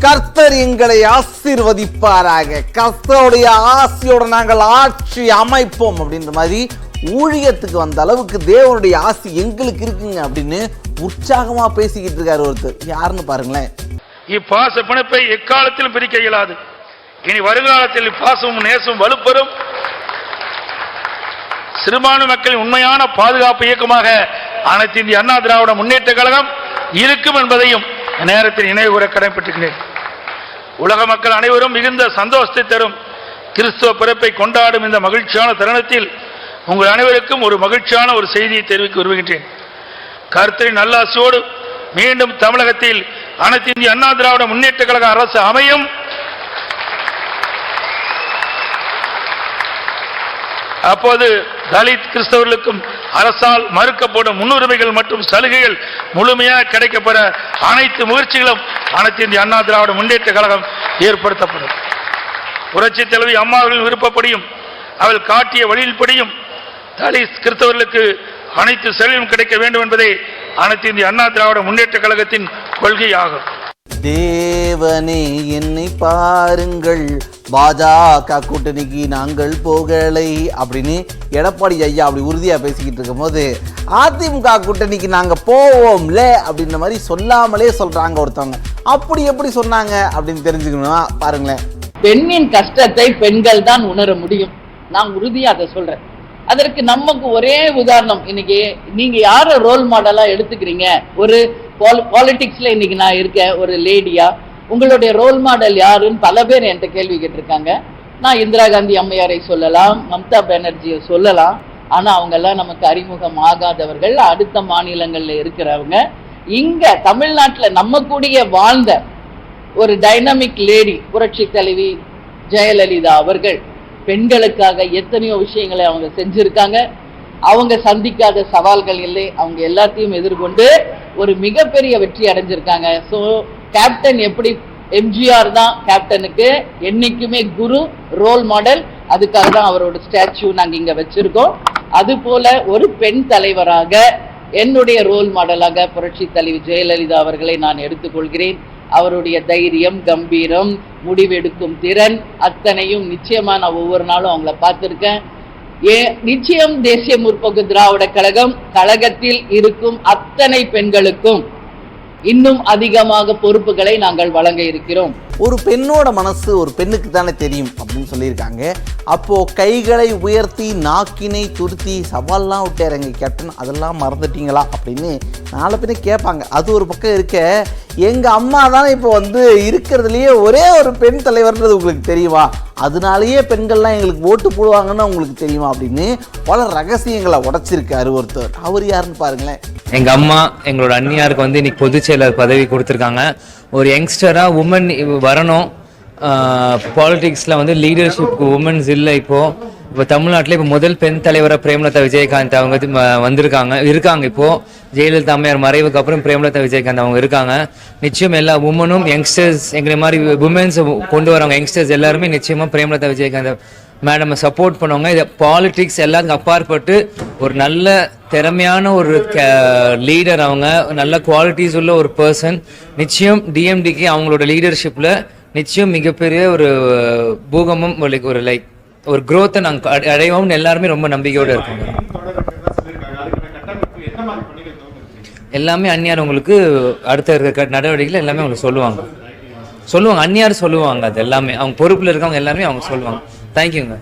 கர்த்தர் எங்களை ஆசீர்வதிப்பாராக, கர்த்தருடைய ஆசியோட நாங்கள் ஆட்சி அமைப்போம் அப்படின்ற மாதிரி ஊழியத்துக்கு வந்த அளவுக்கு தேவனுடைய ஆசி எங்களுக்கு இருக்குங்க அப்படின்னு உற்சாகமா பேசிக்கிட்டு இருக்காரு ஒருத்தர். யாருன்னு பாருங்களேன். இப்பாச பிணைப்பை எக்காலத்திலும் பிரிக்க இயலாது. இனி வருங்காலத்தில் இப்பாசமும் நேசமும் வலுப்பெறும். சிறுபான்மை மக்களின் உண்மையான பாதுகாப்பு இயக்கமாக அனைத்து இந்திய அண்ணா திராவிட முன்னேற்ற கழகம் இருக்கும் என்பதையும் நேரத்தில் நினைவு கூற கடமைப்பட்டிருக்கிறேன். உலக மக்கள் அனைவரும் மிகுந்த சந்தோஷத்தை தரும் கிறிஸ்துவ பிறப்பை கொண்டாடும் இந்த மகிழ்ச்சியான தருணத்தில் உங்கள் அனைவருக்கும் ஒரு மகிழ்ச்சியான ஒரு செய்தியை தெரிவிக்க விரும்புகின்றேன். கர்த்தரின் நல்லாசியோடு மீண்டும் தமிழகத்தில் அனைத்து இந்திய அண்ணா திராவிட முன்னேற்ற கழக அரசு அமையும். அப்போது தலித் கிறிஸ்தவர்களுக்கும் அரசால் மறுக்கப்படும் முன்னுரிமைகள் மற்றும் சலுகைகள் முழுமையாக கிடைக்கப்பெற அனைத்து முயற்சிகளும் அனைத்து இந்திய அண்ணா திராவிட முன்னேற்ற கழகம் ஏற்படுத்தப்படும். புரட்சி தலைவி அம்மாவின் விருப்பப்படியும் அவள் காட்டிய வழியில்படியும் தலித் கிறிஸ்தவர்களுக்கு அனைத்து சலுகையும் கிடைக்க வேண்டும் என்பதே அனைத்து இந்திய அண்ணா திராவிட முன்னேற்ற கழகத்தின் கொள்கையாகும். தேவனே என்னை பாருங்கள், பாஜக கூட்டணிக்கு நாங்கள் போகலை அப்படின்னு எடப்பாடி ஐயா அப்படி உறுதியா பேசிக்கிட்டு இருக்கும் போது அதிமுக கூட்டணிக்கு நாங்க போவோம்ல அப்படின்ற மாதிரி சொல்லாமலே சொல்றாங்க ஒருத்தவங்க. அப்படி எப்படி சொன்னாங்க அப்படின்னு தெரிஞ்சுக்கணும்னா பாருங்களேன். பெண்ணின் கஷ்டத்தை பெண்கள் தான் உணர முடியும். நான் உறுதியா அதை சொல்றேன். அதற்கு நமக்கு ஒரே உதாரணம், இன்னைக்கு நீங்க யார ரோல் மாடலா எடுத்துக்கிறீங்க? ஒரு பாலிடிக்ஸ்ல இன்னைக்கு நான் இருக்கேன் ஒரு லேடியா, உங்களுடைய ரோல் மாடல் யாருன்னு பல பேர் என்கிட்ட கேள்வி கேட்டிருக்காங்க. நான் இந்திரா காந்தி அம்மையாரை சொல்லலாம், மம்தா பானர்ஜியை சொல்லலாம். ஆனா அவங்க எல்லாம் நமக்கு அறிமுகம் ஆகாதவர்கள், அடுத்த மாநிலங்கள்ல இருக்கிறவங்க. இங்க தமிழ்நாட்டுல நம்ம கூடிய வாழ்ந்த ஒரு டைனமிக் லேடி புரட்சி தலைவி ஜெயலலிதா அவர்கள் பெண்களுக்காக எத்தனையோ விஷயங்களை அவங்க செஞ்சிருக்காங்க. அவங்க சந்திக்காத சவால்கள் இல்லை, அவங்க எல்லாத்தையும் எதிர்கொண்டு ஒரு மிகப்பெரிய வெற்றி அடைஞ்சிருக்காங்க. ஸோ கேப்டன் எப்படி எம்ஜிஆர் தான் கேப்டனுக்கு என்னைக்குமே குரு, ரோல் மாடல். அதுக்காக தான் அவரோட ஸ்டாச்சு நாங்கள் இங்க வச்சிருக்கோம். அது போல ஒரு பெண் தலைவராக என்னுடைய ரோல் மாடலாக புரட்சி தலைவி ஜெயலலிதா அவர்களை நான் எடுத்துக்கொள்கிறேன். அவருடைய தைரியம், கம்பீரம், முடிவெடுக்கும் திறன் அத்தனையும் நிச்சயமா நான் ஒவ்வொரு நாளும் அவங்கள பார்த்திருக்கேன். நிச்சயம் தேசிய முற்போக்கு திராவிட கழகம் கழகத்தில் இருக்கும் அத்தனை பெண்களுக்கும் இன்னும் அதிகமாக பொறுப்புகளை நாங்கள் வழங்க இருக்கிறோம். ஒரு பெண்ணோட மனசு ஒரு பெண்ணுக்கு தானே தெரியும் அப்படின்னு சொல்லியிருக்காங்க. அப்போ கைகளை உயர்த்தி நாக்கினை துருத்தி சவால்லாம் விட்டாருங்க கேப்டன், அதெல்லாம் மறந்துட்டீங்களா அப்படின்னு நாலு பேரை கேட்பாங்க. அது ஒரு பக்கம் இருக்க, எங்க அம்மா தானே இப்போ இருக்கிறதுலயே ஒரே ஒரு பெண் தலைவர்ன்றது உங்களுக்கு தெரியுமா, அதனாலேயே பெண்கள்லாம் எங்களுக்கு ஓட்டு போடுவாங்கன்னு உங்களுக்கு தெரியுமா அப்படின்னு பல ரகசியங்களை உடைச்சிருக்காரு ஒருத்தர். அவர் யாருன்னு பாருங்களேன். எங்க அம்மா எங்களோட அண்ணியாருக்கு இன்னைக்கு பொதுச் செயலர் பதவி கொடுத்துருக்காங்க. ஒரு யங்ஸ்டரா உமன் வரணும். பாலிடிக்ஸ்ல லீடர்ஷிப் உமன்ஸ் இல்லை. இப்போ தமிழ்நாட்டில் இப்போ முதல் பெண் தலைவராக பிரேமலதா விஜயகாந்த் அவங்க இருக்காங்க. இப்போ ஜெயலலிதா அம்மையார் மறைவுக்கு அப்புறம் பிரேமலதா விஜயகாந்த் அவங்க இருக்காங்க. நிச்சயம் எல்லா உமனும் யங்ஸ்டர்ஸ் எங்களை மாதிரி உமன்ஸ் கொண்டு வரவங்க யங்ஸ்டர்ஸ் எல்லாருமே நிச்சயமா பிரேமலதா விஜயகாந்த் மேடம் சப்போர்ட் பண்ணுவாங்க. இதை பாலிடிக்ஸ் எல்லாத்துக்கும் அப்பாற்பட்டு ஒரு நல்ல திறமையான ஒரு லீடர், அவங்க நல்ல குவாலிட்டிஸ் உள்ள ஒரு பர்சன். நிச்சயம் டிஎம்டிக்கு அவங்களோட லீடர்ஷிப்ல நிச்சயம் மிகப்பெரிய ஒரு பூகம்பம் ஒரு growth நாங்கள் அடைவோம்னு எல்லாருமே ரொம்ப நம்பிக்கையோடு இருக்காங்க. எல்லாமே அந்நியார் உங்களுக்கு அடுத்த இருக்க நடவடிக்கைகள் எல்லாமே அவங்க சொல்லுவாங்க. அந்நியார் சொல்லுவாங்க. அது எல்லாமே அவங்க பொறுப்புல இருக்கவங்க எல்லாருமே அவங்க சொல்லுவாங்க. தேங்க்யூங்க.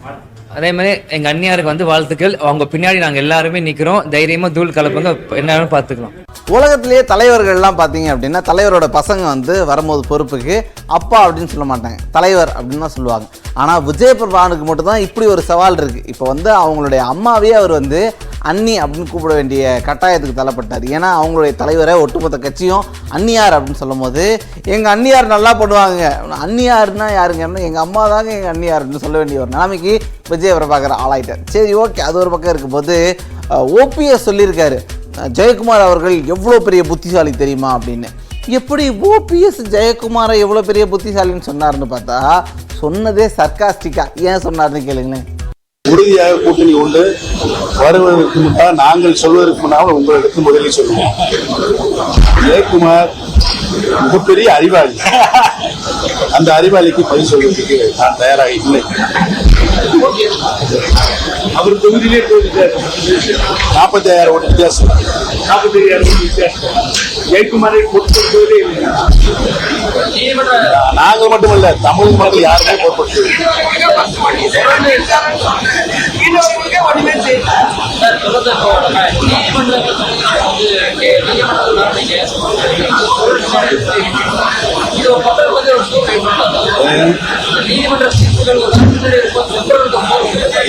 அதே மாதிரி எங்க அந்நியாருக்கு வாழ்த்துக்கள். அவங்க பின்னாடி நாங்க எல்லாருமே நிக்கிறோம். தைரியமா தூள் கலப்புங்க, என்ன பார்த்துக்கலாம். உலகத்திலேயே தலைவர்கள்லாம் பார்த்தீங்க அப்படின்னா தலைவரோட பசங்க வரும்போது பொறுப்புக்கு அப்பா அப்படின்னு சொல்ல மாட்டாங்க, தலைவர் அப்படின்னு தான் சொல்லுவாங்க. ஆனால் விஜயபிரபானுக்கு மட்டும்தான் இப்படி ஒரு சவால் இருக்குது. இப்போ அவங்களுடைய அம்மாவே அவர் அண்ணி அப்படின்னு கூப்பிட வேண்டிய கட்டாயத்துக்கு தள்ளப்பட்டார். ஏன்னா அவங்களுடைய தலைவரை ஒட்டுமொத்த கட்சியும் அண்ணியார் அப்படின்னு சொல்லும் போது எங்கள் அண்ணியார் நல்லா பண்ணுவாங்க, அண்ணியாருன்னா யாருங்கன்னா எங்கள் அம்மா தாங்க எங்கள் அண்ணியார்னு சொல்ல வேண்டிய ஒரு நிலைமைக்கு விஜயபிரபாகர் ஆளாயிட்டார். சரி, ஓகே, அது ஒரு பக்கம் இருக்கும்போது ஓபிஎஸ் சொல்லியிருக்காரு, ஜெயக்குமார் அவர்கள் எவ்வளோ பெரிய புத்திசாலி தெரியுமா அப்படின்னு. எப்படி ஓபிஎஸ் ஜெயக்குமாரை எவ்வளோ பெரிய புத்திசாலின்னு சொன்னார்னு பார்த்தா சொன்னதே சர்க்காஸ்டிக்கா. ஏன் சொன்னார்னு கேளுங்களேன். உறுதியாக கூட்டணி உண்டு. வருவதற்கு முன்னால் நாங்கள் சொல்வதற்கு முன்னால் உங்களிடத்தில் முதலில் சொல்லுவோம். ஜெயக்குமார் மிகப்பெரிய அறிவாளி. அந்த அறிவாளிக்கு பதில் சொல்வதற்கு நான் தயாராக இல்லை. அவர் தொகுதியிலே 45,000 ஓட்டு வித்தியாசம். 45,000 ஓட்டு வித்தியாசம். ஜெயக்குமாரை பொறுத்தவரை நாங்கள் மட்டுமல்ல, தமிழ் மக்கள் யாருமே பொறுப்படுத்தவில்லை.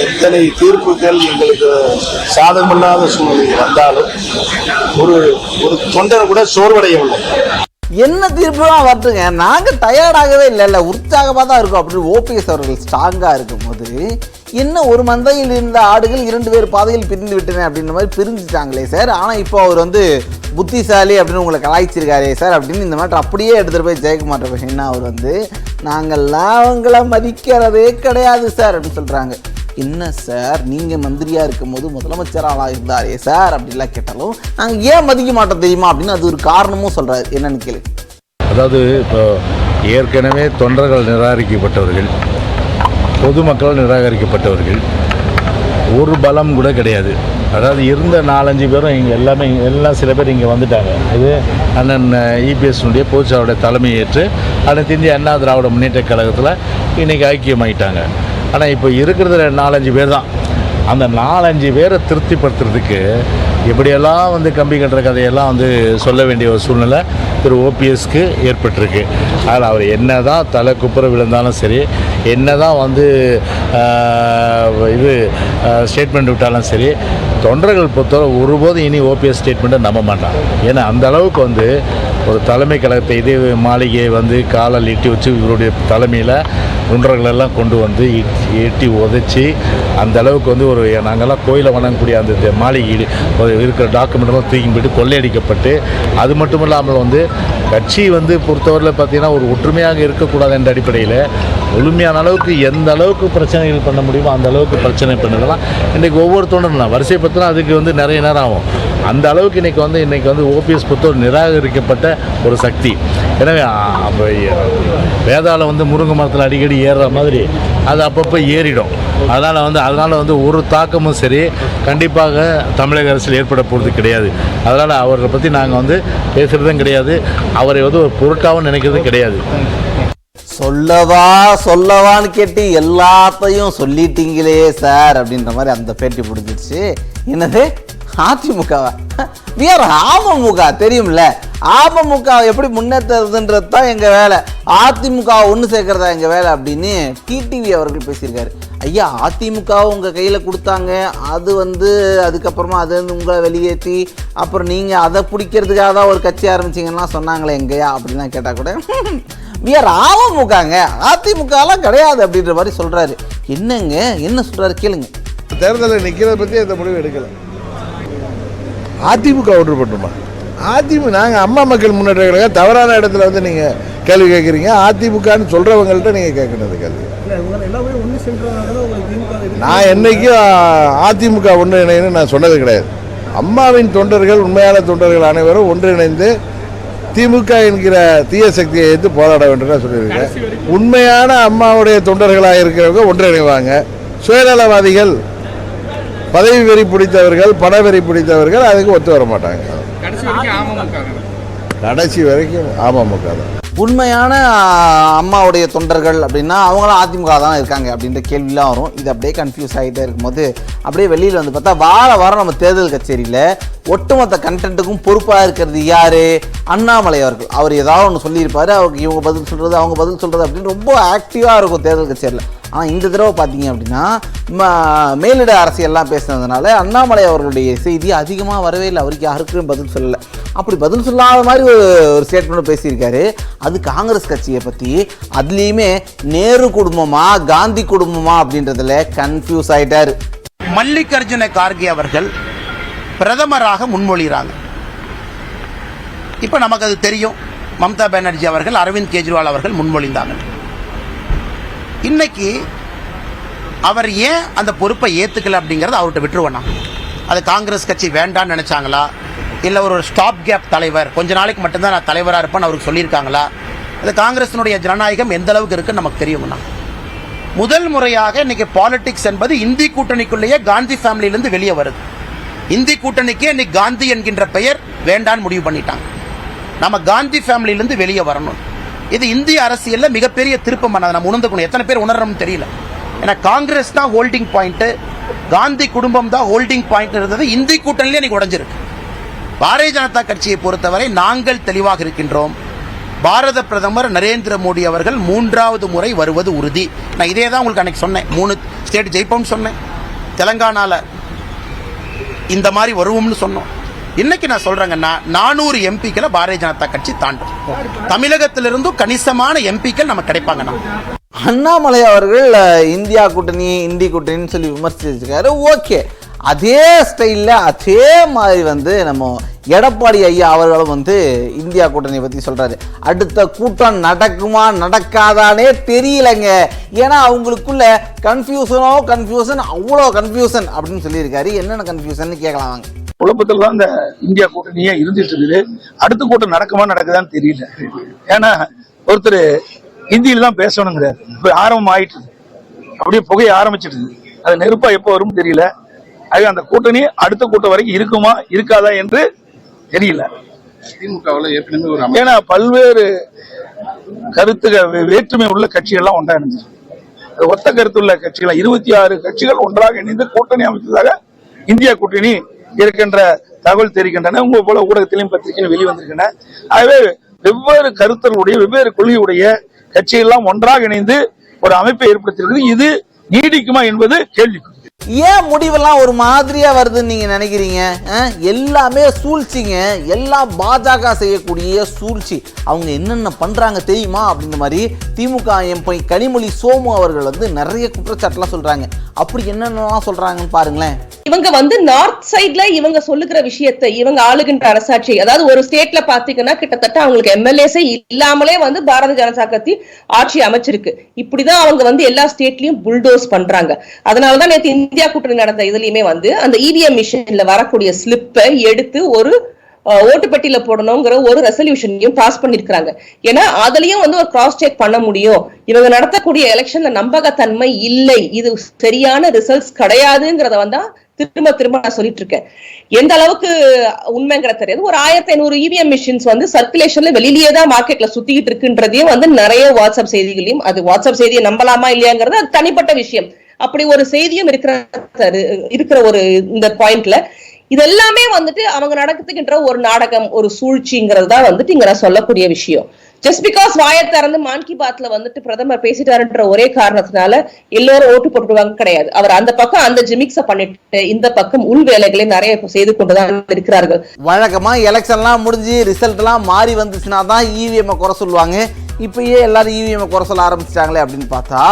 எத்தனை தீர்ப்புகள் எங்களுக்கு சாதகமில்லாத சூழ்நிலை வந்தாலும் ஒரு தொண்டரை கூட சோர்வடையவில்லை. என்ன தீர்ப்பு தான் வரட்டுங்க, நாங்கள் டயர்டாகவே இல்லை, உற்சாகமாக தான் இருக்கும் அப்படின்னு ஓபிஎஸ் அவர்கள் ஸ்ட்ராங்காக இருக்கும்போது என்ன ஒரு மந்தையில் இருந்த ஆடுகள் 2 பேர் பாதையில் பிரிந்து விட்டன அப்படின்ற மாதிரி பிரிஞ்சுட்டாங்களே சார். ஆனால் இப்போ அவர் வந்து புத்திசாலி அப்படின்னு உங்களை கலாய்ச்சிருக்காரே சார் அப்படின்னு இந்த மாதிரி அப்படியே எடுத்துகிட்டு போய் ஜெயக்குமார் என்ன அவர் வந்து நாங்கள்லாம் அவங்கள மதிக்கிறதே கிடையாது சார் அப்படின்னு சொல்கிறாங்க. என்ன சார் நீங்கள் மந்திரியாக இருக்கும்போது முதலமைச்சராக இருந்தாரே சார் அப்படின்லாம் கேட்டாலும் நாங்கள் ஏன் மதிக்க மாட்டோம் தெரியுமா அப்படின்னு அது ஒரு காரணமும் சொல்கிறாரு. என்னன்னு கேளு. அதாவது இப்போ ஏற்கனவே தொண்டர்கள் நிராகரிக்கப்பட்டவர்கள், பொதுமக்கள் நிராகரிக்கப்பட்டவர்கள், ஒரு பலம் கூட கிடையாது. அதாவது இருந்த 4-5 பேரும் இங்கே எல்லாம் சில பேர் இங்கே வந்துட்டாங்க. இது அண்ணன் இபிஎஸ்னுடைய பொதுச்செயலாளருடைய தலைமை ஏற்று அனைத்து இந்திய அண்ணா திராவிட முன்னேற்ற கழகத்தில் இன்றைக்கி ஐக்கியமாயிட்டாங்க. ஆனால் இப்போ இருக்கிறதுல 4-5 பேர் தான். அந்த 4-5 பேரை திருப்திப்படுத்துறதுக்கு எப்படியெல்லாம் வந்து கம்பி கட்டுற கதையெல்லாம் வந்து சொல்ல வேண்டிய ஒரு சூழ்நிலை திரு ஓபிஎஸ்க்கு ஏற்பட்டிருக்கு. அதில் அவர் என்ன தான் தலை குப்புற விழுந்தாலும் சரி, என்ன தான் வந்து ஸ்டேட்மெண்ட் விட்டாலும் சரி, தொண்டர்கள் பொறுத்தவரை ஒருபோதும் இனி ஓபிஎஸ் ஸ்டேட்மெண்ட்டை நம்ப மாட்டாங்க. ஏன்னா அந்த அளவுக்கு வந்து ஒரு தலைமை கழகத்தை இதே மாளிகையை வந்து காலில் இட்டி வச்சு இவருடைய தலைமையில் தொண்டர்களெல்லாம் கொண்டு வந்து எட்டி உதைச்சி அந்த அளவுக்கு வந்து ஒரு நாங்கள்லாம் கோயிலை வணங்கக்கூடிய அந்த மாளிகை இருக்கிற டாக்குமெண்ட்லாம் தூக்கி போய்ட்டு கொள்ளையடிக்கப்பட்டு, அது மட்டும் இல்லாமல் வந்து கட்சி வந்து பொறுத்தவரையில் பார்த்திங்கன்னா ஒரு ஒற்றுமையாக இருக்கக்கூடாது என்ற அடிப்படையில் முழுமையான அளவுக்கு எந்த அளவுக்கு பிரச்சனைகள் பண்ண முடியுமோ அந்த அளவுக்கு பிரச்சனை பண்ணதெல்லாம் இன்றைக்கி ஒவ்வொரு தொண்டரும் வரிசைப்படுத்தினா அதுக்கு வந்து நிறைய நேரம் ஆகும். அந்த அளவுக்கு இன்றைக்கி வந்து ஓபிஎஸ் பொறுத்தவரை நிராகரிக்கப்பட்ட ஒரு சக்தி. எனவே அப்போ வேதாள வந்து முருங்கை மரத்தில் அடிக்கடி ஏறுற மாதிரி அது அப்பப்போ ஏறிடும். அதனால் வந்து ஒரு தாக்கமும் சரி கண்டிப்பாக தமிழக அரசில் ஏற்பட போகிறது கிடையாது. அதனால் அவரை பற்றி நாங்கள் வந்து பேசுகிறதும் கிடையாது, அவரை வந்து ஒரு பொருட்டாகவும் நினைக்கிறதும் கிடையாது. சொல்லவான்னு கேட்டு எல்லாத்தையும் சொல்லிட்டீங்களே சார் அப்படின்ற மாதிரி அந்த பேட்டி பிடிச்சிருச்சு. என்னது அதிமுகவா? அமமுக தெரியும்ல, அமமுக எப்படி முன்னேற்றதுன்றது தான் எங்கள் வேலை, அதிமுக ஒன்று சேர்க்கறதா எங்கள் வேலை அப்படின்னு டிடிவி அவர்கள் பேசியிருக்காரு. ஐயா, அதிமுக உங்கள் கையில் கொடுத்தாங்க, அது வந்து அதுக்கப்புறமா அது வந்து உங்களை வெளியேற்றி அப்புறம் நீங்கள் அதை பிடிக்கிறதுக்காக தான் ஒரு கட்சி ஆரம்பிச்சிங்கன்னா சொன்னாங்களே எங்கேயா அப்படின்லாம் கேட்டால் கூட அமமுகங்க, அதிமுகலாம் கிடையாது அப்படின்ற மாதிரி சொல்கிறாரு. என்னங்க என்ன சொல்கிறாரு கேளுங்க. தேர்தலில் நிற்கிறத பற்றி அந்த முடிவு எடுக்கலை. அதிமுக ஒன்று பண்ணுமா? அதிமுக நாங்கள் அம்மா மக்கள் முன்னேற்ற கழகம் தவறான இடத்துல வந்து நீங்கள் கேள்வி கேட்குறீங்க. அதிமுகன்னு சொல்கிறவங்கள்ட்ட நீங்கள் கேட்கணும் கேள்வி. நான் என்னைக்கும் அதிமுக ஒன்று இணைன்னு நான் சொன்னது கிடையாது. அம்மாவின் தொண்டர்கள், உண்மையான தொண்டர்கள் அனைவரும் ஒன்றிணைந்து திமுக என்கிற தீய சக்தியை எதிர்த்து போராட வேண்டும் சொல்லியிருக்கேன். உண்மையான அம்மாவுடைய தொண்டர்களாக இருக்கிறவங்க ஒன்றிணைவாங்க. சுயநலவாதிகள், பதவி வெறி பிடித்தவர்கள், பண வெறி பிடித்தவர்கள் அதுக்கு ஒத்து வர மாட்டாங்க. கடைசி வரைக்கும் அமமுக தான். உண்மையான அம்மாவுடைய தொண்டர்கள் அப்படின்னா அவங்களாம் அதிமுக தான் இருக்காங்க அப்படின்ற கேள்விலாம் வரும். இது அப்படியே கன்ஃபியூஸ் ஆகிட்டே இருக்கும்போது அப்படியே வெளியில் வந்து பார்த்தா வாரம் நம்ம தேர்தல் கச்சேரியில் ஒட்டுமொத்த கண்டென்ட்டுக்கும் பொறுப்பாக இருக்கிறது யார்? அண்ணாமலை அவர்கள். அவர் ஏதாவது ஒன்று சொல்லியிருப்பார், அவருக்கு இவங்க பதில் சொல்கிறது அவங்க பதில் சொல்கிறது அப்படின்னு ரொம்ப ஆக்டிவாக இருக்கும் தேர்தல் கச்சேரியில். ஆனால் இந்த தடவை பார்த்தீங்க அப்படின்னா மேலிட அரசியல்லாம் பேசுனதுனால அண்ணாமலை அவர்களுடைய செய்தி அதிகமாக வரவே இல்லை. அவருக்கு யாருக்கும் பதில் சொல்லலை. அப்படி பதில் சொல்லாத மாதிரி ஒரு ஸ்டேட்மெண்ட் பேசியிருக்காரு. அது காங்கிரஸ் கட்சியை பற்றி. அதுலேயுமே நேரு குடும்பமா காந்தி குடும்பமா அப்படின்றதுல கன்ஃபியூஸ் ஆகிட்டார். மல்லிகார்ஜுன கார்கே அவர்கள் பிரதமராக முன்மொழிகிறாங்க. இப்போ நமக்கு அது தெரியும். மம்தா பானர்ஜி அவர்கள், அரவிந்த் கெஜ்ரிவால் அவர்கள் முன்மொழிந்தாங்க. இன்னைக்கு அவர் ஏன் அந்த பொறுப்பை ஏற்றுக்கல அப்படிங்கிறத அவர்கிட்ட விட்டுருவேண்ணா. அது காங்கிரஸ் கட்சி வேண்டான்னு நினச்சாங்களா, இல்லை ஒரு ஸ்டாப் கேப் தலைவர் கொஞ்ச நாளைக்கு மட்டும்தான் நான் தலைவராக இருப்பேன்னு அவருக்கு சொல்லியிருக்காங்களா, அது காங்கிரஸினுடைய ஜனநாயகம் எந்த அளவுக்கு இருக்குன்னு நமக்கு தெரியுங்கண்ணா. முதல் முறையாக இன்னைக்கு பாலிடிக்ஸ் என்பது இந்தி கூட்டணிக்குள்ளேயே காந்தி ஃபேமிலியிலேருந்து வெளியே வருது. இந்தி கூட்டணிக்கே இன்னைக்கு காந்தி என்கின்ற பெயர் வேண்டான்னு முடிவு பண்ணிட்டாங்க. நம்ம காந்தி ஃபேமிலியிலேருந்து வெளியே வரணும். இது இந்திய அரசியலில் மிகப்பெரிய திருப்பம் பண்ணாது. நம்ம உணர்ந்துக்கணும். எத்தனை பேர் உணர்றோம்னு தெரியல. ஏன்னா காங்கிரஸ் தான் ஹோல்டிங் பாயிண்ட், காந்தி குடும்பம் தான் ஹோல்டிங் பாயிண்ட் இருந்தது. இந்தி கூட்டணியிலே இன்னைக்கு உடைஞ்சிருக்கு. பாரதிய ஜனதா கட்சியை பொறுத்தவரை நாங்கள் தெளிவாக இருக்கின்றோம். பாரத பிரதமர் நரேந்திர மோடி அவர்கள் 3வது முறை வருவது உறுதி. நான் இதே தான் உங்களுக்கு அன்னைக்கு சொன்னேன். 3 ஸ்டேட் ஜெயிப்போம்னு சொன்னேன். தெலங்கானால இந்த மாதிரி வருவோம்னு சொன்னோம். இன்னைக்கு நான் சொல்றேங்கன்னா 400 எம்பிக்களை பாரதிய ஜனதா கட்சி தாண்டும். தமிழகத்திலிருந்தும் கணிசமான எம்பிக்கள் நமக்கு கிடைப்பாங்கண்ணா. அண்ணாமலை அவர்கள் இந்தியா கூட்டணி இந்தி கூட்டணின்னு சொல்லி விமர்சிச்சிருக்காரு. ஓகே, அதே ஸ்டைலில் அதே மாதிரி வந்து நம்ம எடப்பாடி ஐயா அவர்களும் வந்து இந்தியா கூட்டணியை பற்றி சொல்கிறாரு. அடுத்த கூட்டம் நடக்குமா நடக்காதானே தெரியலைங்க, ஏன்னா அவங்களுக்குள்ள கன்ஃபியூஷன் அவ்வளோ கன்ஃபியூஷன் அப்படின்னு சொல்லியிருக்காரு. என்னென்ன கன்ஃபியூஷன் கேட்கலாம் வாங்க. குழப்பத்தில் தான் இந்த இந்தியா கூட்டணியே இருந்துட்டு இருக்குது. அடுத்த கூட்டம் நடக்குமா நடக்குதான்னு தெரியல. ஏன்னா ஒருத்தர் ஹிந்தியில தான் பேசணுங்கிறாரு. இப்போ ஆரம்பம் ஆயிட்டு அப்படியே புகைய ஆரம்பிச்சிடுது. அது நெருப்பா எப்போ வரும்னு தெரியல. அது அந்த கூட்டணி அடுத்த கூட்டம் வரைக்கும் இருக்குமா இருக்காதா என்று தெரியல. திமுகவில் ஏற்கனவே ஏன்னா பல்வேறு கருத்துகள் வேற்றுமை உள்ள கட்சிகள்லாம் ஒன்றா இருந்துச்சு. ஒத்த கருத்துள்ள கட்சிகள் 26 கட்சிகள் ஒன்றாக இணைந்து கூட்டணி அமைத்ததாக இந்தியா கூட்டணி இருக்கின்ற தகவல் தெரிவிக்கின்றன. உங்க போல ஊடகத்திலையும் பத்திரிகையும் வெளிவந்திருக்கின்றன. ஆகவே வெவ்வேறு கருத்தர்களுடைய வெவ்வேறு கொள்கையுடைய கட்சியெல்லாம் ஒன்றாக இணைந்து ஒரு அமைப்பை ஏற்படுத்தியிருக்கிறது. இது நீடிக்குமா என்பது கேள்வி. ஏன் முடிவெல்லாம் ஒரு மாதிரியா வருதுன்னு நீங்க நினைக்கிறீங்க? எல்லாமே சூழ்ச்சிங்க, எல்லாம் பாஜக செய்யக்கூடிய சூழ்ச்சி. அவங்க என்னென்ன பண்றாங்க தெரியுமா அப்படின்ற மாதிரி திமுக எம்பி கனிமொழி சோமு அவர்கள் வந்து நிறைய குற்றச்சாட்டுலாம் சொல்றாங்க. அப்படி என்னென்னலாம் சொல்றாங்கன்னு பாருங்களேன். இவங்க வந்து நார்த் சைட்ல இவங்க சொல்லுகிற விஷயத்தை இவங்க ஆளுகின்ற அரசாட்சி, அதாவது ஒரு ஸ்டேட்ல பாத்தீங்கன்னா கிட்டத்தட்ட அவங்களுக்கு எம்எல்ஏஸே இல்லாமலே வந்து பாரதிய ஜனதா கட்சி ஆட்சி அமைச்சிருக்கு. இப்படிதான் அவங்க வந்து எல்லா ஸ்டேட்லயும் புல்டோஸ் பண்றாங்க. அதனாலதான் நேற்று இந்தியா கூட்டணி நடந்த இதுலயுமே வந்து அந்த இவிஎம் மிஷின்ல வரக்கூடிய ஸ்லிப்பை எடுத்து ஒரு ஓட்டுப்பட்டியில போடணுங்கிற ஒரு ரெசல்யூஷனையும் பாஸ் பண்ணிருக்காங்க. ஏன்னா அதுலயும் வந்து ஒரு கிராஸ் செக் பண்ண முடியும். இவங்க நடத்தக்கூடிய எலெக்ஷன்ல நம்பகத்தன்மை இல்லை, இது சரியான ரிசல்ட்ஸ் கிடையாதுங்கிறத வந்து திரும்ப நான் சொல்லிட்டு இருக்கேன். எந்த அளவுக்கு உண்மைங்கிற தெரியாது. ஒரு 1500 இவிஎம் மிஷின்ஸ் வந்து சர்க்குலேஷன்ல வெளியிலேயே தான் மார்க்கெட்ல சுத்திக்கிட்டு இருக்குன்றதையும் வந்து நிறைய வாட்ஸ்அப் செய்திகளையும், அது வாட்ஸ்அப் செய்தியை நம்பலாமா இல்லையாங்கிறது அது தனிப்பட்ட விஷயம். அப்படி ஒரு செய்தியும் இருக்கிற ஒரு இந்த பாயிண்ட்ல இதெல்லாமே வந்துட்டு அவங்க நடத்துகின்ற ஒரு நாடகம், ஒரு சூழ்ச்சிங்கிறது தான் வந்துட்டு இங்க நான் சொல்லக்கூடிய விஷயம். ஜஸ்ட் பிகாஸ் வாயை திறந்து மான் கி பாத்ல வந்துட்டு பிரதமர் பேசிட்டாருன்ற ஒரே காரணத்தினால எல்லோரும் ஓட்டு போட்டுடுவாங்க கிடையாது. அவர் அந்த பக்கம் அந்த ஜிமிக்ஸ பண்ணிட்டு இந்த பக்கம் உள் வேலைகளை நிறைய செய்து கொண்டுதான் இருக்கிறார்கள். வழக்கமா எலெக்ஷன்லாம் முடிஞ்சு ரிசல்ட் எல்லாம் மாறி வந்துச்சுன்னா தான் இவிஎம் குறை சொல்லுவாங்க. இப்பயே எல்லாரும் இவிஎம் குறை சொல்ல ஆரம்பிச்சிட்டாங்களே அப்படின்னு பார்த்தா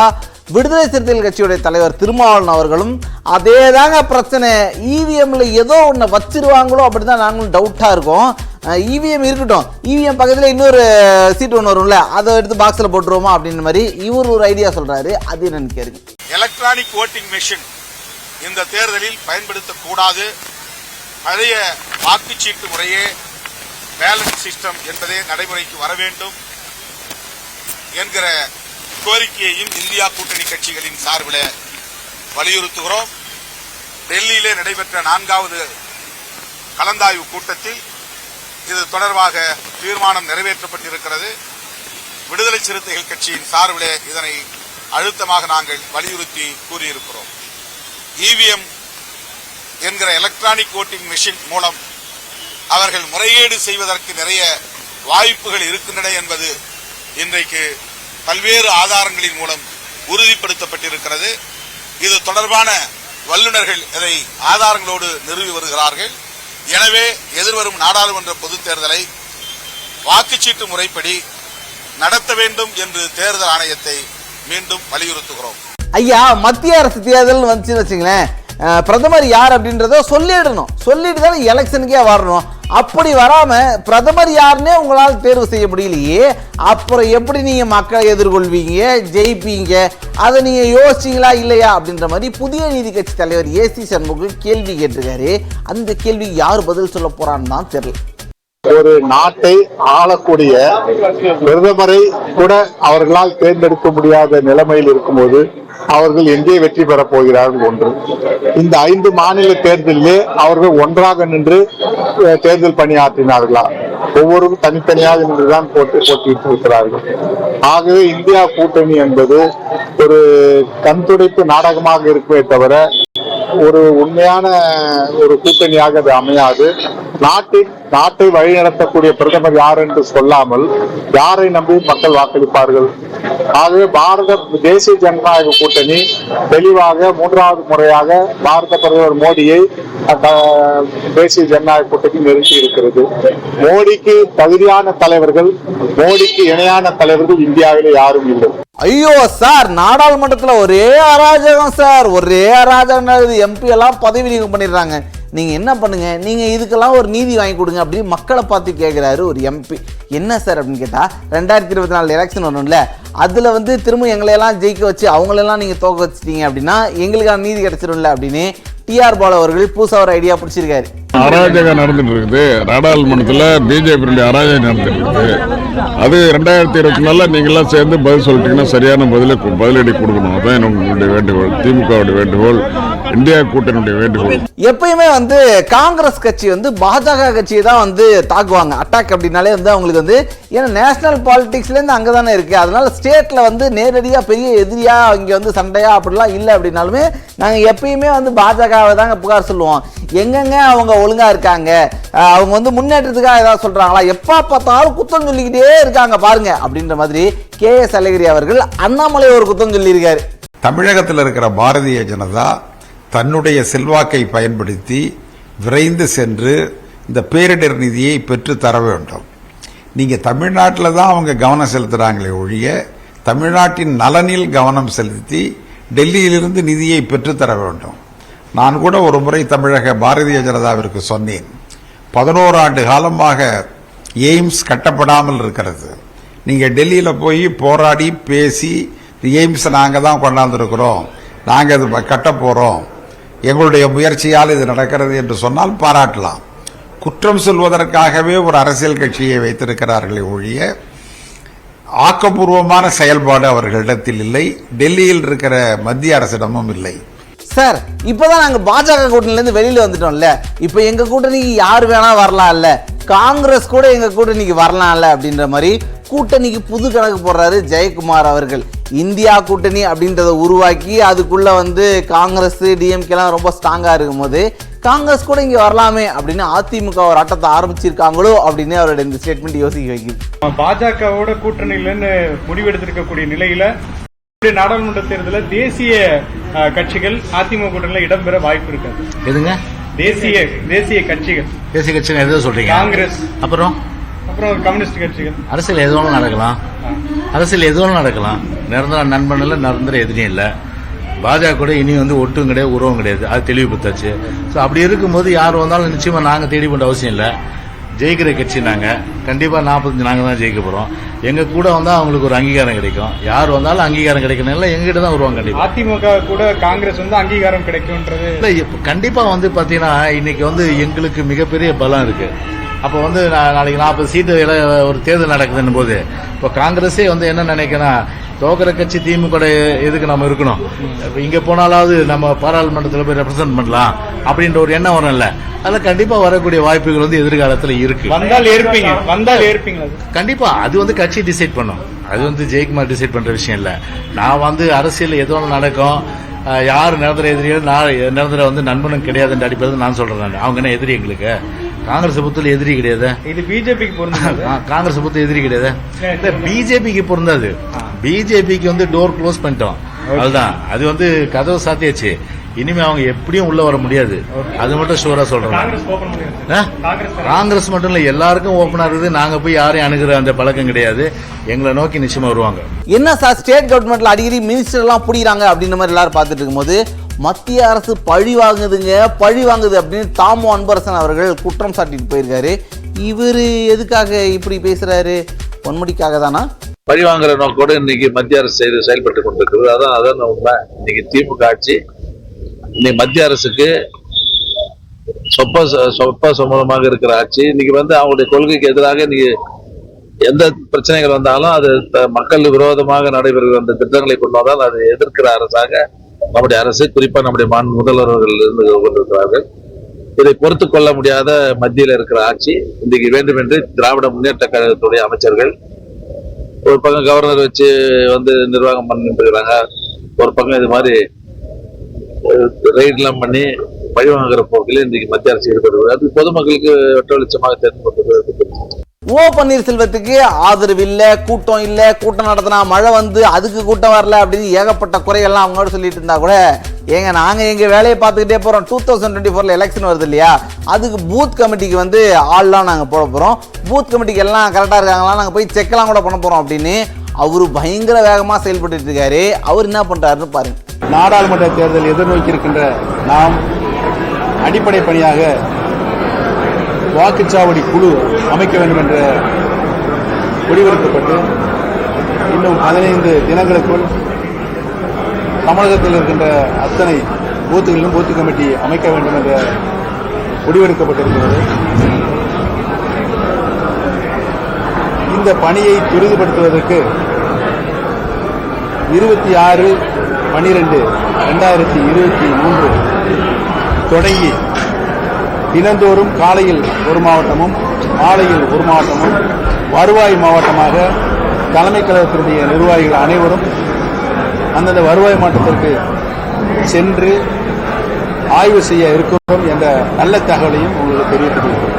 விடுதலை சிறுத்தைகள் கட்சியுடைய தலைவர் திருமாவளவன் அவர்களும் அதே தாங்க பிரச்சனை. இவிஎம்ல ஏதோ ஒன்று வச்சிருவாங்களோ அப்படிதான் நாங்களும் டவுட்டா இருக்கோம். இவிஎம் இருக்கட்டும், இவிஎம் பக்கத்தில் இன்னொரு சீட் ஒன்று வரும்ல, அதை எடுத்து பாக்ஸில் போட்டுருவோமா அப்படின்ற மாதிரி இவர் ஒரு ஐடியா சொல்றாரு. அது என்னன்னு கேளுங்க. எலக்ட்ரானிக் ஓட்டிங் மெஷின் இந்த தேர்தலில் பயன்படுத்தக்கூடாது, பழைய வாக்குச்சீட்டு முறையே பேலட் சிஸ்டம் என்பதே நடைமுறைக்கு வர வேண்டும் என்கிற கோரிக்கையையும் இந்தியா கூட்டணி கட்சிகளின் சார்பில் வலியுறுத்துகிறோம். டெல்லியிலே நடைபெற்ற 4வது கலந்தாய்வு கூட்டத்தில் இது தொடர்பாக தீர்மானம் நிறைவேற்றப்பட்டிருக்கிறது. விடுதலை சிறுத்தைகள் கட்சியின் சார்பிலே இதனை அழுத்தமாக நாங்கள் வலியுறுத்தி கூறியிருக்கிறோம். இவிஎம் என்கிற எலக்ட்ரானிக் ஓட்டிங் மெஷின் மூலம் அவர்கள் முறைகேடு செய்வதற்கு நிறைய வாய்ப்புகள் இருக்கின்றன என்பது இன்றைக்கு பல்வேறு ஆதாரங்களின் மூலம் உறுதிப்படுத்தப்பட்டிருக்கிறது. இது தொடர்பான வல்லுநர்கள் இதை ஆதாரங்களோடு நிறுவி வருகிறார்கள். எனவே எதிர்வரும் நாடாளுமன்ற பொதுத் தேர்தலை வாக்குச்சீட்டு முறைப்படி நடத்த வேண்டும் என்று தேர்தல் ஆணையத்தை மீண்டும் வலியுறுத்துகிறோம். ஐயா, மத்திய அரசு தேர்தல் வந்துச்சுன்னு வச்சுங்களேன், பிரதமர் யார் அப்படின்றத சொல்லிட்டு தானே எலெக்ஷனுக்கே வரணும். அப்படி வராம பிரதமர் யாருன்னே உங்களால் தேர்வு செய்ய முடியலையே, அப்புறம் எப்படி நீங்க மக்களை எதிர்கொள்வீங்க, ஜெயிப்பீங்க? அதை நீங்க யோசிச்சீங்களா இல்லையா அப்படின்ற மாதிரி புதிய நீதி கட்சி தலைவர் ஏசி சண்முகம் கேள்வி கேட்டிருக்காரு. அந்த கேள்வி யார் பதில் சொல்ல போறான்னு தான் தெரியல. ஒரு நாட்டை ஆளக்கூடிய பிரதமரை கூட அவர்களால் தேர்ந்தெடுக்க முடியாத நிலைமையில் இருக்கும்போது அவர்கள் எங்கே வெற்றி பெறப் போகிறார்கள்? ஒன்று, இந்த 5 மாநில தேர்தலிலே அவர்கள் ஒன்றாக நின்று தேர்தல் பணியாற்றினார்களா? ஒவ்வொருவரும் தனித்தனியாக நின்றுதான் போட்டியிட்டு இருக்கிறார்கள். ஆகவே இந்தியா கூட்டணி என்பது ஒரு கண்துடைப்பு நாடகமாக இருக்குமே தவிர ஒரு உண்மையான ஒரு கூட்டணியாக அது அமையாது. நாட்டை வழிநடத்தக்கூடிய பிரதமர் யார் என்று சொல்லாமல் யாரை நம்பி மக்கள் வாக்களிப்பார்கள்? ஆகவே பாரத தேசிய ஜனநாயக கூட்டணி தெளிவாக 3வது முறையாக பாரத பிரதமர் மோடியை தேசிய ஜனநாயக கூட்டணி நிறுத்தி இருக்கிறது. மோடிக்கு தகுதியான தலைவர்கள், மோடிக்கு இணையான தலைவர்கள் இந்தியாவிலே யாரும் இல்லை. ஐயோ சார், நாடாளுமன்றத்துல ஒரே அராஜகம் சார், ஒரே அராஜகம். எம்பி எல்லாம் பதவி நீக்கம் பண்ணிடுறாங்க. நீங்க என்ன பண்ணுங்க, நீங்க இதுக்கெல்லாம் ஒரு நீதி வாங்கி கொடுங்க அப்படின்னு மக்களை பார்த்து கேட்கிறாரு ஒரு எம்பி. என்ன சார் அப்படின்னு கேட்டா, 2024 எலெக்ஷன் வரணும்ல, அதுல திரும்ப எங்களையெல்லாம் ஜெயிக்க வச்சு அவங்களெல்லாம் நீங்க தோக்க வச்சிட்டீங்க அப்படின்னா எங்களுக்கான நீதி கிடைச்சிடும்ல அப்படின்னு டிஆர் பாலு அவர்கள் புதுசா ஒரு ஐடியா பிடிச்சிருக்காரு. அராஜகம் நடந்துட்டு இருக்குது, நாடாளுமன்றத்தில் பிஜேபி அராஜகம் நடந்துட்டு இருக்குது. அது 2024 நீங்க எல்லாம் சேர்ந்து பதில் சொல்லிட்டீங்கன்னா சரியான பதிலடி கொடுக்கணும். அதான் உங்களுடைய வேண்டுகோள், திமுகவுடைய வேண்டுகோள், இந்தியா கூட்டணியுடைய வேண்டுகோள். எப்பயுமே காங்கிரஸ் கட்சி பாஜக கட்சியை தான் தாக்குவாங்க. அட்டாக் அப்படின்னாலே அவங்களுக்கு ஏன்னா நேஷனல் பாலிடிக்ஸ்ல இருந்து அங்கதானே இருக்கு. அதனால ஸ்டேட்ல நேரடியா பெரிய எதிரியா இங்க சண்டையா அப்படிலாம் இல்லை. அப்படின்னாலுமே நாங்க எப்பயுமே பாஜகவை தாங்க புகார் சொல்லுவோம். எங்கெங்க அவங்க ஒழுங்கா இருக்காங்க, அவங்க முன்னேற்றத்துக்காக ஏதாவது சொல்றாங்களா, எப்ப பார்த்தாலும் குத்தம் சொல்லிக்கிட்டே இருக்காங்க பாருங்க அப்படின்ற மாதிரி KS அழகிரி அவர்கள் அண்ணாமலை ஒரு குத்தம் சொல்லியிருக்காரு. தமிழகத்தில் இருக்கிற பாரதிய ஜனதா தன்னுடைய செல்வாக்கை பயன்படுத்தி விரைந்து சென்று இந்த பேரிடர் நிதியை பெற்று தர வேண்டும். நீங்க தமிழ்நாட்டில் தான் அவங்க கவனம் செலுத்துறாங்களே ஒழிய தமிழ்நாட்டின் நலனில் கவனம் செலுத்தி டெல்லியிலிருந்து நிதியை பெற்றுத்தர வேண்டும். நான் கூட ஒரு முறை தமிழக பாரதிய ஜனதாவிற்கு சொன்னேன், 11 ஆண்டு காலமாக எய்ம்ஸ் கட்டப்படாமல் இருக்கிறது. நீங்க டெல்லியில போய் போராடி பேசி எய்ம்ஸ் நாங்க தான் கொண்டாந்துருக்கிறோம், நாங்க இது கட்ட போறோம், எங்களுடைய முயற்சியால் இது நடக்கிறது என்று சொன்னால் பாராட்டலாம். குற்றம் சொல்வதற்காகவே ஒரு அரசியல் கட்சியை வைத்திருக்கிறார்களே ஒழிய ஆக்கப்பூர்வமான செயல்பாடு அவர்களிடத்தில் இல்லை, டெல்லியில் இருக்கிற மத்திய அரசிடமும் இல்லை. சார், இப்பதான் நாங்க பாஜக கூட்டணில இருந்து வெளியில வந்துட்டோம்ல, இப்ப எங்க கூட்டணிக்கு யார் வேணா வரலாம் இல்ல, காங்கிரஸ் கூட எங்க கூட்டணிக்கு வரலாம்ல அப்படின்ற மாதிரி கூட்டணிக்கு புது கணக்கு போடுறாரு ஜெயக்குமார் அவர்கள். இந்தியா கூட்டணி அப்படின்றத உருவாக்கி அதுக்குள்ள காங்கிரஸ் டிஎம்கே எல்லாம் ரொம்ப ஸ்ட்ராங்கா இருக்கும் போது காங்கிரஸ் கூட இங்க வரலாமே அப்படின்னு அதிமுக ஒரு ஆட்டத்தை ஆரம்பிச்சிருக்காங்களோ அப்படின்னு அவரோட இந்த ஸ்டேட்மெண்ட் யோசிக்க வைக்குது. பாஜகவோட கூட்டணியிலன்னு முடிவெடுத்திருக்கக்கூடிய நிலையில நாடாளுமன்ற தேர்தலில் தேசிய கட்சிகள் அதிமுக கூட்டணியில இடம்பெற வாய்ப்பு இருக்காது. எதுங்க தேசிய கட்சிகள் எதை சொல்றீங்க? காங்கிரஸ் அப்புறம் கம்யூனிஸ்ட் கட்சிகள். அரசியல் எதுவும் நடக்கலாம். நிரந்தர நண்பன் இல்ல, நிரந்தர எதிரியும் இல்ல. பாஜக கூட இனி ஒட்டும் கிடையாது, உறவும் கிடையாது, அது தெளிவுபடுத்தாச்சு. அப்படி இருக்கும்போது யார் வந்தாலும் நிச்சயமா நாங்க தேடி பண்ண அவசியம் இல்லை. ஜெயிக்கிற கட்சி நாங்க கண்டிப்பா 45 நாங்க தான் ஜெயிக்க போறோம். எங்க கூட வந்தா அவங்களுக்கு ஒரு அங்கீகாரம் கிடைக்கும். யார் வந்தாலும் அங்கீகாரம் கிடைக்கணும், எங்ககிட்ட தான் வருவாங்க. கண்டிப்பா அதிமுக கூட காங்கிரஸ் அங்கீகாரம் கிடைக்கும்ன்றது கண்டிப்பா பாத்தீங்கன்னா இன்னைக்கு எங்களுக்கு மிகப்பெரிய பலம் இருக்கு. அப்ப நாளைக்கு 40 சீட்டு ஒரு தேர்தல் நடக்குதுன்னு போது இப்போ காங்கிரஸே என்ன நினைக்கிறேன், தோக்கிற கட்சி திமுக எதுக்கு நம்ம இருக்கணும், இங்க போனாலாவது நம்ம பாராளுமன்றத்தில் போய் ரெப்ரசென்ட் பண்ணலாம் அப்படின்ற ஒரு எண்ணம் வரும்ல. அதுல கண்டிப்பா வரக்கூடிய வாய்ப்புகள் எதிர்காலத்துல இருக்கு. வந்தால் ஏற்பீங்க கண்டிப்பா. அது கட்சி டிசைட் பண்ணும், அது ஜெயக்குமார் டிசைட் பண்ற விஷயம் இல்ல. நான் அரசியல் எது ஒன்று நடக்கும், யார் நிரந்தர எதிரிகள், நிரந்தர நண்பனும் கிடையாதுன்ற அடிப்படையில் நான் சொல்றேன். அவங்க என்ன எதிரி எங்களுக்கு? காங்கிரஸ் பொறுத்தவரை எதிரி கிடையாது. இது பிஜேபிக்கு பொருந்தாது. காங்கிரஸ் பொறுத்த எதிரி கிடையாது. பிஜேபிக்கு பொருந்தாது. பிஜேபிக்கு டோர் க்ளோஸ் பண்ணிட்டோம், அதுதான். அது கதவை சாத்தியாச்சு. இனிமே அவங்க எப்படியும் உள்ள வர முடியாது, அது மட்டும் ஷூரா சொல்றேன். காங்கிரஸ் மட்டும் இல்ல, எல்லாருக்கும் ஓபனா இருக்குது. நாங்க போய் யாரையும் அணுகிற அந்த பழக்கம் கிடையாது. எங்களை நோக்கி நிச்சயமா வருவாங்க. என்ன சார், ஸ்டேட் கவர்மெண்ட்ல அடிக்கடி மினிஸ்டர் எல்லாம் பிடிக்கிறாங்க அப்படின்ற மாதிரி எல்லாரும் பார்த்துட்டு இருக்கும்போது மத்திய அரசு பழி வாங்குது அப்படின்னு தாமோ அன்பரசன் அவர்கள் குற்றம் சாட்டிட்டு போயிருக்காரு. இவர் எதுக்காக இப்படி பேசுறாரு? பொன்முடிக்காக தானா? பழி வாங்குற நோக்கோடு இன்னைக்கு மத்திய அரசு செயல்பட்டு கொண்டிருக்கிறது. அதான் உண்மை. இன்னைக்கு திமுக ஆட்சி இன்னைக்கு மத்திய அரசுக்கு சொப்ப சமூகமாக இருக்கிற ஆட்சி. இன்னைக்கு அவங்களுடைய கொள்கைக்கு எதிராக இன்னைக்கு எந்த பிரச்சனைகள் வந்தாலும் அது மக்கள் விரோதமாக நடைபெறுகிற அந்த திட்டங்களை கொண்டு வந்தால் அதை எதிர்க்கிற அரசாக நம்முடைய அரசு, குறிப்பா நம்முடைய முதல்வர்கள் இருந்து கொண்டிருக்கிறார்கள். இதை பொறுத்து கொள்ள முடியாத மத்தியில் இருக்கிற ஆட்சி இன்றைக்கு வேண்டும் என்று திராவிட முன்னேற்ற கழகத்துடைய அமைச்சர்கள் ஒரு பக்கம் கவர்னர் வச்சு நிர்வாகம் பண்ணிட்டு இருக்கிறாங்க. ஒரு பக்கம் இது மாதிரி ரைட்லாம் பண்ணி பழி வாங்குற போக்கில் இன்றைக்கு மத்திய அரசு ஈடுபடுவது அது பொதுமக்களுக்கு வெட்ட வெளிச்சமாக தெரிந்து கொண்டிருக்கிறது. ஓ பன்னீர்செல்வத்துக்கு ஆதரவு இல்ல, கூட்டம் நடத்தினா மழை அதுக்கு கூட்டம் வரல அப்படின்னு ஏகப்பட்ட குறைகள்லாம் அவங்களோட சொல்லிட்டு இருந்தா கூட, ஏங்க நாங்க எங்க வேலையை பார்த்துக்கிட்டே போறோம். 2024 எலெக்ஷன் வருது இல்லையா, அதுக்கு பூத் கமிட்டிக்கு ஆள்லாம் நாங்க போட போறோம், பூத் கமிட்டிக்கு எல்லாம் கரெக்டா இருக்காங்களா, நாங்க போய் செக்லாம் கூட பண்ண போறோம் அப்படின்னு அவரு பயங்கர வேகமா செயல்பட்டு இருக்காரு. அவர் என்ன பண்றாருன்னு பாருங்க. நாடாளுமன்ற தேர்தல் எதிர்நோக்கி இருக்கின்ற நாம் அடிப்படை பணியாக வாக்குச்சாவடி குழு அமைக்க வேண்டும் என்ற முடிவெடுக்கப்பட்டு இன்னும் 15 தினங்களுக்குள் தமிழகத்தில் இருக்கின்ற அத்தனை பூத்துகளிலும் பூத்து கமிட்டி அமைக்க வேண்டும் என்ற முடிவெடுக்கப்பட்டிருக்கிறது. இந்த பணியை துரிதப்படுத்துவதற்கு 26/12/2023 தொடங்கி தினந்தோறும் காலையில் ஒரு மாவட்டமும் மாலையில் ஒரு மாவட்டமும் வருவாய் மாவட்டமாக தலைமை கழகத்தினுடைய நிர்வாகிகள் அனைவரும் அந்தந்த வருவாய் மாவட்டத்திற்கு சென்று ஆய்வு செய்ய இருக்கிறோம் என்ற நல்ல தகவலையும் உங்களுக்கு தெரிவித்துக் கொள்கிறேன்.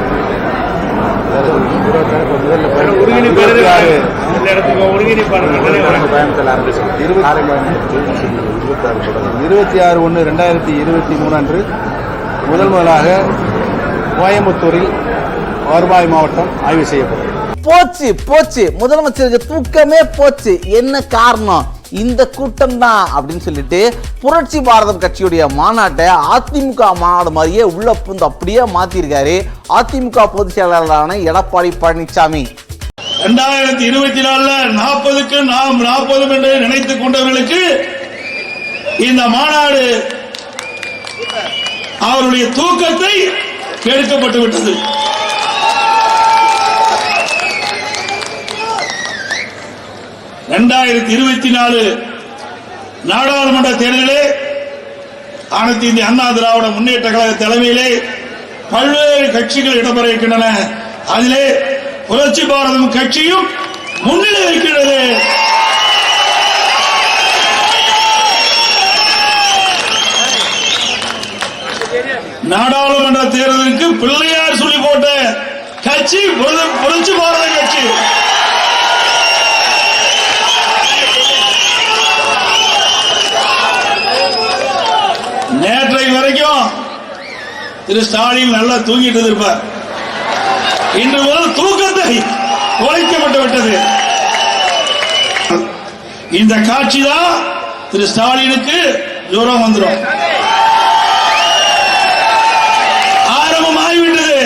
இருபத்தி 26/1/2023 அன்று முதலாக கோயம்புத்தூரில் வருவாய் மாவட்டம் ஆய்வு செய்யப்படும். போச்சு முதலமைச்சருக்கு தூக்கமே போச்சு. என்ன காரணம்? இந்த கூட்டம் தான் அப்படின்னு சொல்லிட்டு புரட்சி பாரதம் கட்சியுடைய மாநாட்டை அதிமுக மாநாடு மாதிரியே உள்ள புந்து அப்படியே மாத்திருக்காரு அதிமுக பொதுச் செயலாளரான எடப்பாடி பழனிசாமி. 2024 40க்கு நாம் 40 என்று நினைத்துக் கொண்டவர்களுக்கு இந்த மாநாடு அவருடைய தூக்கத்தை கெடுக்கப்பட்டு விட்டது. நாடாளுமன்ற தேர்தலிலே அனைத்து இந்திய அண்ணா திராவிட முன்னேற்ற கழக தலைமையிலே பல்வேறு கட்சிகள் இடம்பெற இருக்கின்றன. அதிலே புரட்சி பாரதம் கட்சியும் முன்னிலை இருக்கிறது. நாடாளுமன்ற தேர்தலுக்கு பிள்ளையார் சொல்லி போட்ட கட்சி புரட்சி பாரத கட்சி. நேற்றைக்கு வரைக்கும் திரு ஸ்டாலின் நல்லா தூங்கிட்டு இருப்பார். இன்று முதல் தூக்கத்தை குறைக்கப்பட்டு விட்டது. இந்த காட்சி தான் திரு ஸ்டாலினுக்கு ஜுரம் வந்துடும், ஆரம்பமாகிவிட்டது.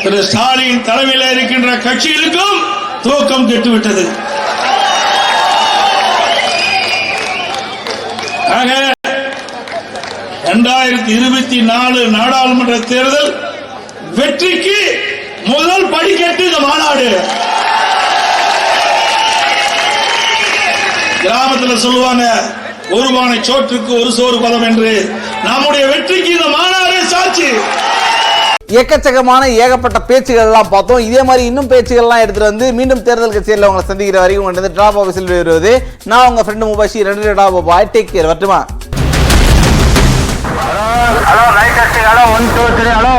திரு ஸ்டாலின் தலைமையில் இருக்கின்ற கட்சிகளுக்கும் தூக்கம் கெட்டுவிட்டது. ஆக 2024 நாடாளுமன்ற தேர்தல் வெற்றிக்கு முதல் படிக்கட்டு இந்த மாநாடு. கிராமத்தில் சொல்லுவாங்க, ஒரு பானை சோற்றுக்கு ஒரு சோறு பதம் என்று. நம்முடைய வெற்றிக்கு இந்த மாநாடு சாட்சி. எக்கச்சக்கமான ஏகப்பட்ட பேச்சுகள் எல்லாம் பார்த்தோம். இதே மாதிரி இன்னும் பேச்சுகள் எல்லாம் எடுத்துட்டு வந்து மீண்டும் தேர்தல் கட்சியில் உங்களை சந்திக்கிற வரைக்கும் டிராப் ஆஃபீஸில் வருவது நான் உங்க ஃப்ரெண்டு முபாஷி. 2 பாய், டேக் கேர். வரட்டுமா? Hello light testing. Hello 1 2 3 hello